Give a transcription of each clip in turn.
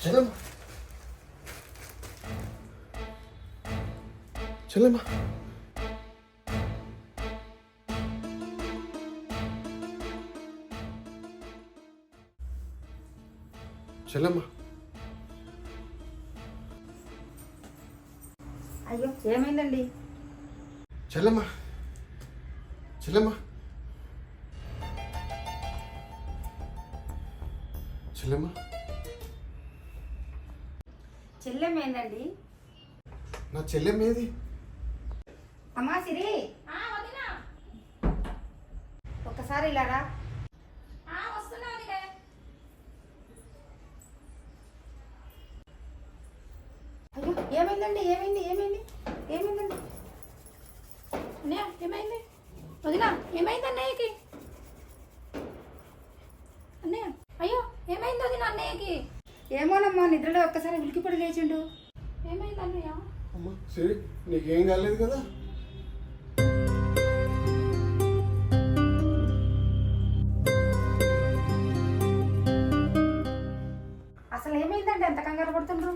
చెల్లెమ్మ చెల్లెమ్మ చెల్లెమ్మ అయ్యో ఏమైందండి? చెల్లెమ్మ చెల్లెమ్మ చెల్లెమ్మ చెల్లెమేందండి? నా చెల్లెమ్మేది? అమ్మా సిరి, ఒక్కసారి ఇలా రా. అయ్యో ఏమైందండి? ఏమైంది? ఏమైంది? ఏమైందండి? అన్నయ్య ఏమైంది? వదినా ఏమైంది అన్నయ్యకి? అన్నయ్య అయ్యో ఏమైంది వదిన అన్నయ్యకి? ఏమోనమ్మా, నిద్రలో ఒక్కసారి ఉలికిపడి లేచిండు. ఏమైంది అన్నయ్య? అమ్మ సరే, నీకేం కాలేదు కదా? అసలు ఏమైందండి? ఎంత కంగారు పడుతుండ్రు?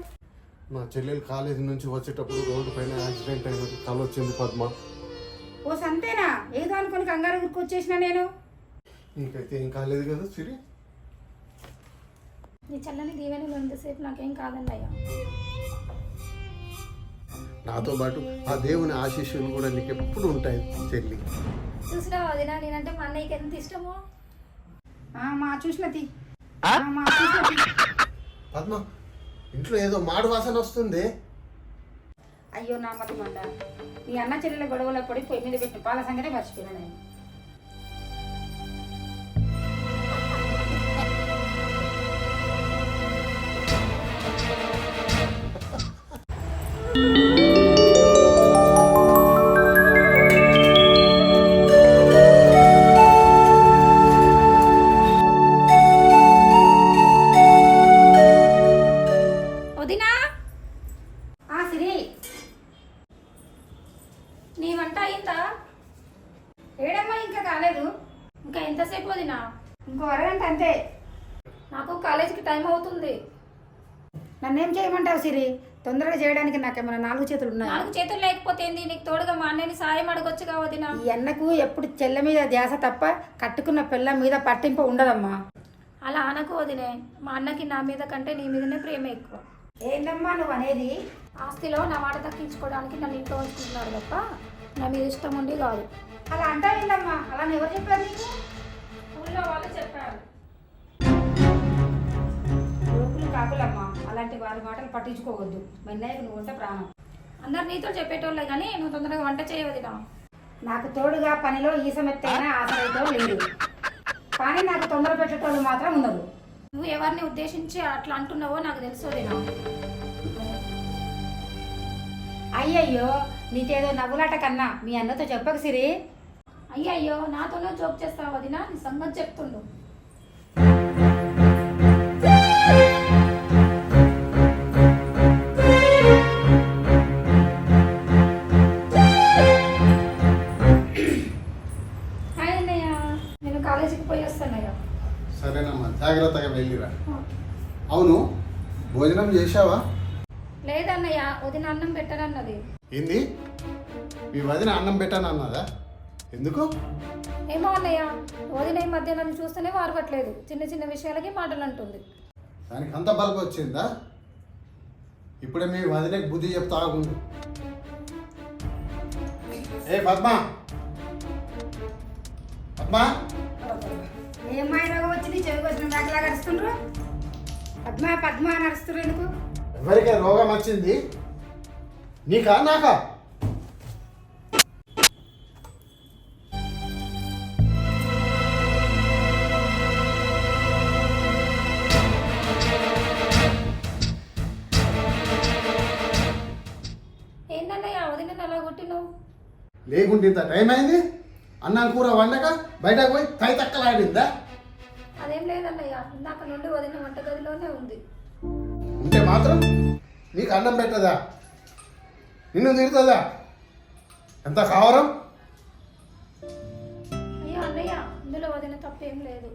మా చెల్లెలు కాలేజీ నుంచి వచ్చేటప్పుడు రోడ్డు పైన యాక్సిడెంట్ అయినట్టు కల వచ్చింది పద్మ. ఓ సంతేనా? ఏదో అనుకుని కంగారు ఊరుకొచ్చేసిన నేను. నీకైతే ఏం కాలేదు కదా సిరి? నీ చల్లని దీవెనలు ఎంతసేపు నాకేం కాదన్నయ్య. నాతో పాటు ఆ దేవుని ఆశీస్సులు కూడా నీకు ఎప్పుడు ఉంటాయి చెల్లి. చూసినావా వదినా నేనంటే మా అన్నయ్యకి ఎంత ఇష్టమో? మా చూసినది పద్మ, ఇంట్లో ఏదో మాడు వాసన వస్తుంది. అయ్యో నా మతి మండ, మీ అన్న చెల్లెల గొడవలో పడి పొయ్యి మీద పెట్టిన పాల సంగతే మర్చిపోయినా నేను. వదినా సిరి, నీ వంట అయిందా? ఏడమ్మా ఇంకా కాలేదు? ఇంకా ఎంతసేపు వదినా? ఇంకో అరగంట అంతే. నాకు కాలేజీకి టైం అవుతుంది. నన్నేం చేయమంటావు సిరి? తొందరగా చేయడానికి నాకేమైనా నాలుగు చేతులు ఉన్నాయి? నాలుగు చేతులు లేకపోతే ఏంది? నీకు తోడుగా మా అన్నయ్యని సాయం అడగొచ్చుగా వదినా. ఈ అన్నకు ఎప్పుడు చెల్ల మీద ధ్యాస తప్ప కట్టుకున్న పిల్ల మీద పట్టింపు ఉండదమ్మా. అలా అనకు వదినే, మా అన్నకి నా మీద కంటే నీ మీదనే ప్రేమ ఎక్కువ. ఏందమ్మా నువ్వు అనేది? ఆస్తిలో నా మాట దక్కించుకోవడానికి నన్ను ఇంట్లో ఉంచుకుంటున్నాడు తప్ప నా మీద ఇష్టం ఉండి కాదు. అలా అంటావేందమ్మా? అలా ఎవరు చెప్పారు నీకు? ఊళ్ళో వాళ్ళు చెప్పారు. లోకులు కాకులమ్మా, అలాంటి వారి మాటలు పట్టించుకోవద్దు. మెన్నయ్యకు నువ్వు ఉంటే ప్రాణం. అందరు నీతో చెప్పేటోళ్ళే కానీ నువ్వు తొందరగా వంట చేయవదినా. నాకు తోడుగా పనిలో ఈసమెత్తైనా ఆశలైతే లేదు, కానీ నాకు తొందర పెట్టేటోళ్ళు మాత్రం ఉండదు. నువ్వు ఎవరిని ఉద్దేశించి అట్లా అంటున్నావో నాకు తెలుసు వదినా. అయ్యయ్యో, నీకేదో నవ్వులాట కన్నా మీ అన్నతో చెప్పక సిరి. అయ్యయ్యో నాతోనే జోక్ చేస్తావు వదినా, నీ సంగతి చెప్తుండు. హాయ్ అన్నయ్య, నేను కాలేజీకి పోయి వస్తానయ్యా. సరేనమ్మా, జాగ్రత్తగా వెళ్ళిరా. అవును, భోజనం చేశావా? లేదన్నయ్య, వదిన అన్నం పెట్టనన్నది. ఏంది? మీ వదిన అన్నం పెట్టానన్నదా? ఎందుకు? ఏమో అన్నయ్య, వదిన ఈ మధ్య నన్ను చూస్తేనే వారవట్లేదు. చిన్న చిన్న విషయాలకి మాటలు అంటుంది. దానికి అంత బల్బు వచ్చిందా? ఇప్పుడే మీ వదినకి బుద్ధి చెప్తా ఆగుండు. ఏ పద్మ, పద్మ, ఏమాయి రోగం వచ్చింది? చెవికి వచ్చిన దాకలాగా అరుస్తుండ్రు. పద్మ పద్మ అని అరుస్తుండ్రు ఎందుకు? ఎవరికే రోగం వచ్చింది? నీకా నాకా? ఏంటన్నయ్య వదిన అలా కొట్టినావు? లేకుంటే ఇంత టైం అయింది, అన్నం కూర వండక బయటకు పోయి తై తక్కలాడిందా? అదేం లేదన్నయ్య, ఇందాక నుండి వదిన వంటగదిలోనే ఉంది. ఉంటే మాత్రం నీకు అన్నం పెట్టదా? నిన్ను తిడుతుందా? ఎంత కావరం? అయ్యో అన్నయ్య, ఇందులో వదిన తప్పేం లేదు.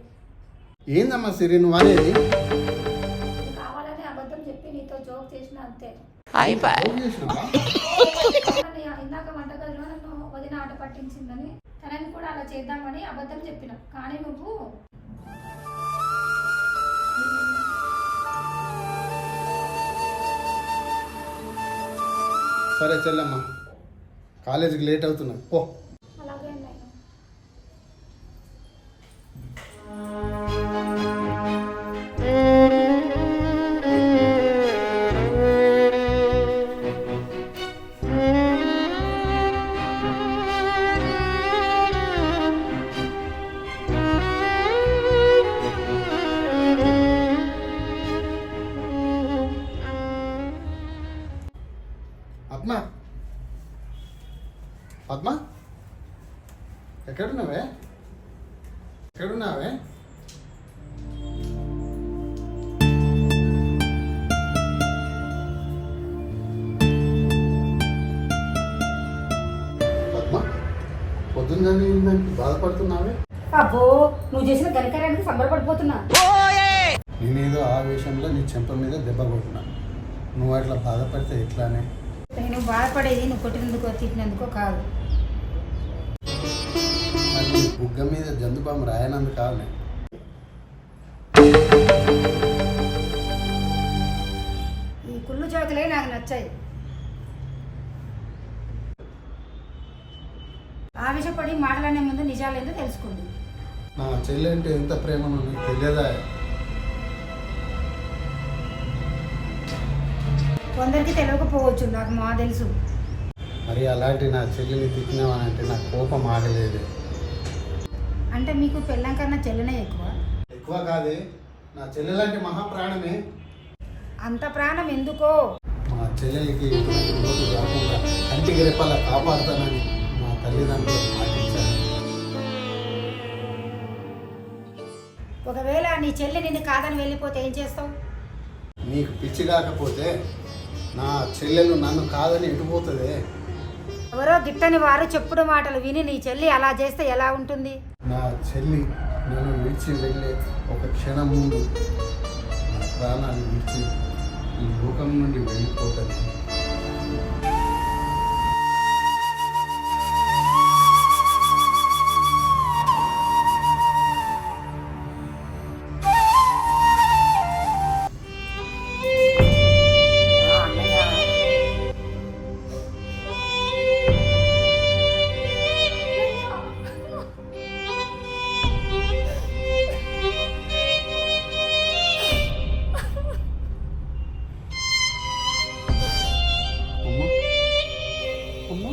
ఏందమ్మా సిరి నువ్వు అనేది? కావాలని అబద్ధం అంతే. జోక్ చేసినావా? అన్నయ్య, ఇందాక వంటగదిలో నన్ను వదిన ఆట పట్టించిందని తనని కూడా అలా చేద్దామని అబద్ధం చెప్పిన. కానీ నువ్వు సరే చెల్లమ్మ, కాలేజీకి లేట్ అవుతున్నా పో. అలాగే అన్నయ్య. పద్మ, పద్మ, ఎక్కడున్నావే? ఎక్కడున్నావే? పద్మ, పొద్దున్న బాధపడుతున్నావే? అబ్బో, నువ్వు చేసిన కనికరానికి సంబరపడిపోతున్నా. నేనేదో ఆవేశంలో నీ చెంప మీద దెబ్బ కొట్టినా. నువ్వు అట్లా బాధపడితే ఎట్లానే? నేను బాధపడేది నువ్వు కొట్టినందుకో తిట్టినందుకో కాదు. మరి నీ బుగ్గ మీద జందుబాము రాయనందుకు కావాలి. ఈ కుళ్ళు జోకులే నాకు నచ్చాయి. ఆవేశపడి మాటలనే ముందు నిజాలేందో తెలుసుకోండి. నా చెల్లి అంటే ఎంత ప్రేమను నీకు తెలియదా? కొందరికి తెలియకపోవచ్చు, నాకు మా తెలుసు. మరి అలాంటి నా చెల్లిని తిట్టినావనంటే నా కోపం ఆగలేదు. అంటే మీకు పెళ్ళం కన్నా చెల్లెనే ఎక్కువ? ఎక్కువ కాదే, నా చెల్లెలంటే మహాప్రాణమే. అంత ప్రాణం ఎందుకో? మా చెల్లెలకి ఇటువంటి రోజు రాకుండా కంటికి రెప్పలా కాపాడుతానని మా తల్లిదండ్రులు మాటించారు. ఒకవేళ నీ చెల్లి నిన్ను కాదని వెళ్ళిపోతే ఏం చేస్తావు? నీకు పిచ్చి కాకపోతే నా చెల్లెలు నన్ను కాదని ఎటుపోతుంది? ఎవరో గిట్టని వారు చెప్పుడు మాటలు విని నీ చెల్లి అలా చేస్తే ఎలా ఉంటుంది? నా చెల్లి నన్ను విడిచి వెళ్ళే ఒక క్షణం ముందు నా ప్రాణాన్ని విడిచి ఈ లోకం నుండి వెళ్ళిపోతుంది. అమ్మా, అమ్మా,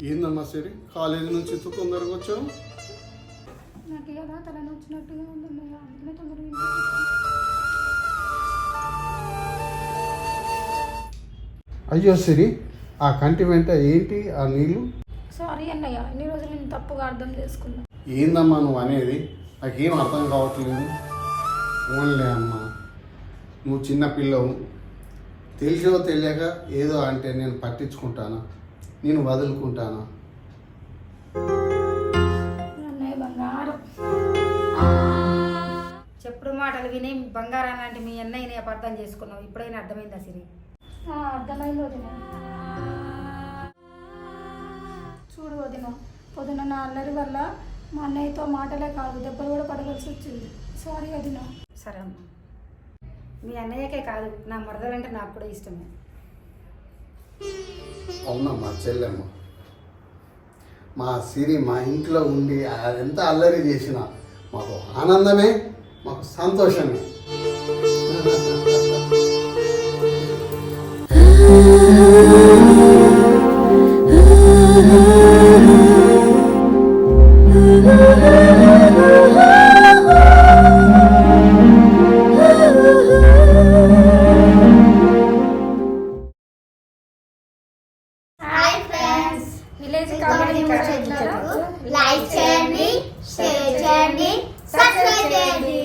ఏందమ్మా సరే, కాలేజీ నుంచి ఇంత తొందరగా వచ్చావు? నాకు ఎలా తల వచ్చినట్టుగా ఉందన్నయ్య, అందుకనే తొందరగా అయ్యో సిరి, ఆ కంటి వెంట ఏంటి ఆ నీళ్ళు? సారీ అన్నయ్య, ఇన్ని రోజులు నేను తప్పుగా అర్థం చేసుకున్నా. ఏందమ్మా నువ్వు అనేది? నాకేం అర్థం కావట్లేదు. ఓన్లే అమ్మా, నువ్వు చిన్న పిల్లవు, తెలిసో తెలియక ఏదో అంటే నేను పట్టించుకుంటానా, నేను వదులుకుంటానా? అన్నయ్య బంగారం. చెప్పుడు మాటలు విని బంగారం లాంటి మీ అన్నయ్యని అపార్థం చేసుకున్నావు. ఇప్పుడైనా అర్థమైందా సిరి? అర్థమైంది వదిన. చూడు వదిన, పొద్దున నా అల్లరి వల్ల మా అన్నయ్యతో మాటలే కాదు దెబ్బలు కూడా పడవలసి వచ్చింది. సారీ వదిన. సరే అమ్మా, మీ అన్నయ్యకే కాదు నా మరదలంటే నాకు కూడా ఇష్టమే. అవునమ్మా చెల్లెమ్మ, మా సిరి మా ఇంట్లో ఉండి ఎంత అల్లరి చేసినా మాకు ఆనందమే, మాకు సంతోషమే. విలేజ్ కామెడీ కామెడీ ముచ్చట్లకు లైక్ చేయండి, షేర్ చేయండి, సబ్స్క్రైబ్ చేయండి.